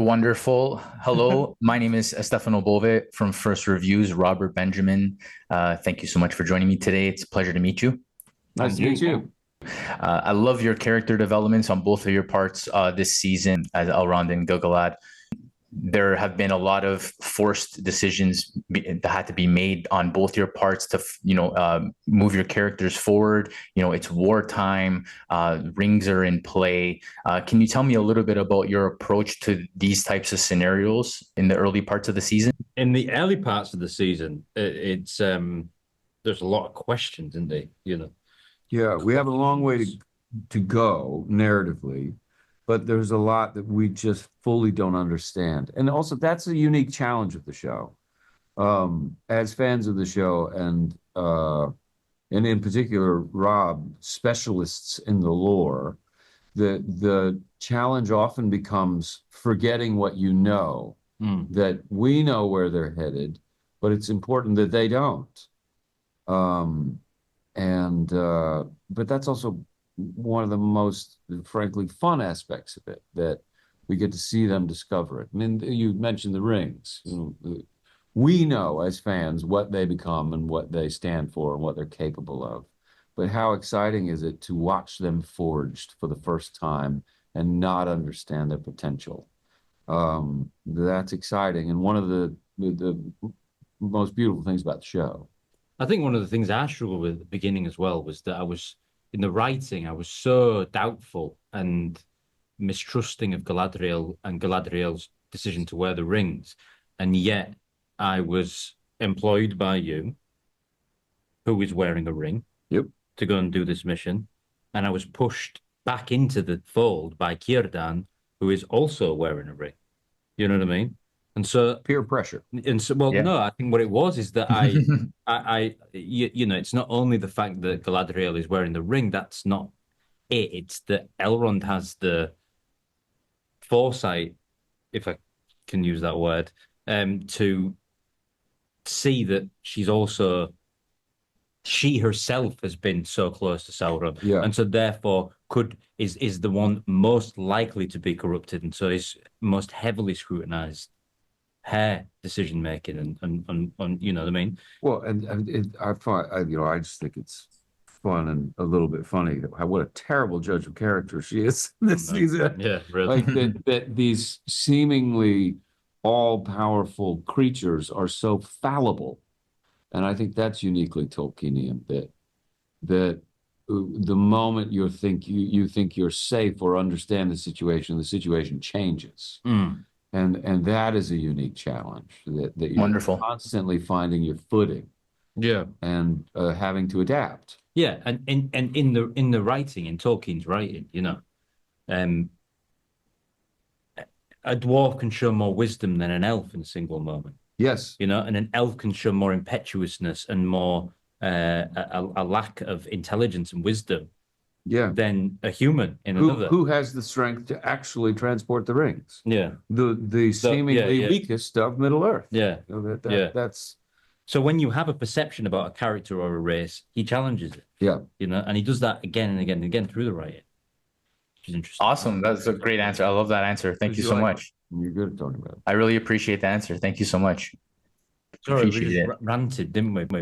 Wonderful. Hello, my name is Stefano Bove from First Reviews, Robert Benjamin. Thank you so much for joining me today. It's a pleasure to meet you. Nice to meet you. I love your character developments on both of your parts this season as Elrond and Gil-galad. There have been a lot of forced decisions that had to be made on both your parts to, move your characters forward. It's wartime, rings are in play. Can you tell me a little bit about your approach to these types of scenarios in the early parts of the season? In the early parts of the season, it's there's a lot of questions, isn't there? Yeah, we have a long way to go narratively, but there's a lot that we just fully don't understand. And also, that's a unique challenge of the show. As fans of the show, and in particular, Rob, specialists in the lore, the challenge often becomes forgetting what you know, that we know where they're headed, but it's important that they don't. But that's also one of the most, frankly, fun aspects of it, that we get to see them discover it. I mean, you mentioned the rings. We know as fans what they become and what they stand for and what they're capable of. But how exciting is it to watch them forged for the first time and not understand their potential? That's exciting, and one of the most beautiful things about the show. I think one of the things I struggled with at the beginning as well was that in the writing, I was so doubtful and mistrusting of Galadriel and Galadriel's decision to wear the rings. And yet I was employed by you, who is wearing a ring, to go and do this mission. And I was pushed back into the fold by Círdan, who is also wearing a ring. You know what I mean? And so peer pressure. And so, well, no, I think what it was is that it's not only the fact that Galadriel is wearing the ring. That's not it. It's that Elrond has the foresight, if I can use that word, to see that she herself has been so close to Sauron, and so therefore is the one most likely to be corrupted, and so is most heavily scrutinized. Her decision making and you know what I mean. Well, I just think it's fun and a little bit funny what a terrible judge of character she is this season. Yeah, really. Like that these seemingly all-powerful creatures are so fallible, and I think that's uniquely Tolkienian. That the moment you think you're safe or understand the situation changes. And that is a unique challenge, that you're Wonderful. Constantly finding your footing, and having to adapt. Yeah, and in the writing, in Tolkien's writing, a dwarf can show more wisdom than an elf in a single moment. Yes, and an elf can show more impetuousness and more a lack of intelligence and wisdom. Than a human in another. Who has the strength to actually transport the rings? The seemingly weakest of Middle Earth. That's so when you have a perception about a character or a race, he challenges it. And he does that again and again and again through the writing, which is interesting. Awesome. That's a great answer. I love that answer. Thank you so much. You're good at talking about it. I really appreciate the answer. Thank you so much. Sorry, we just ranted, didn't we?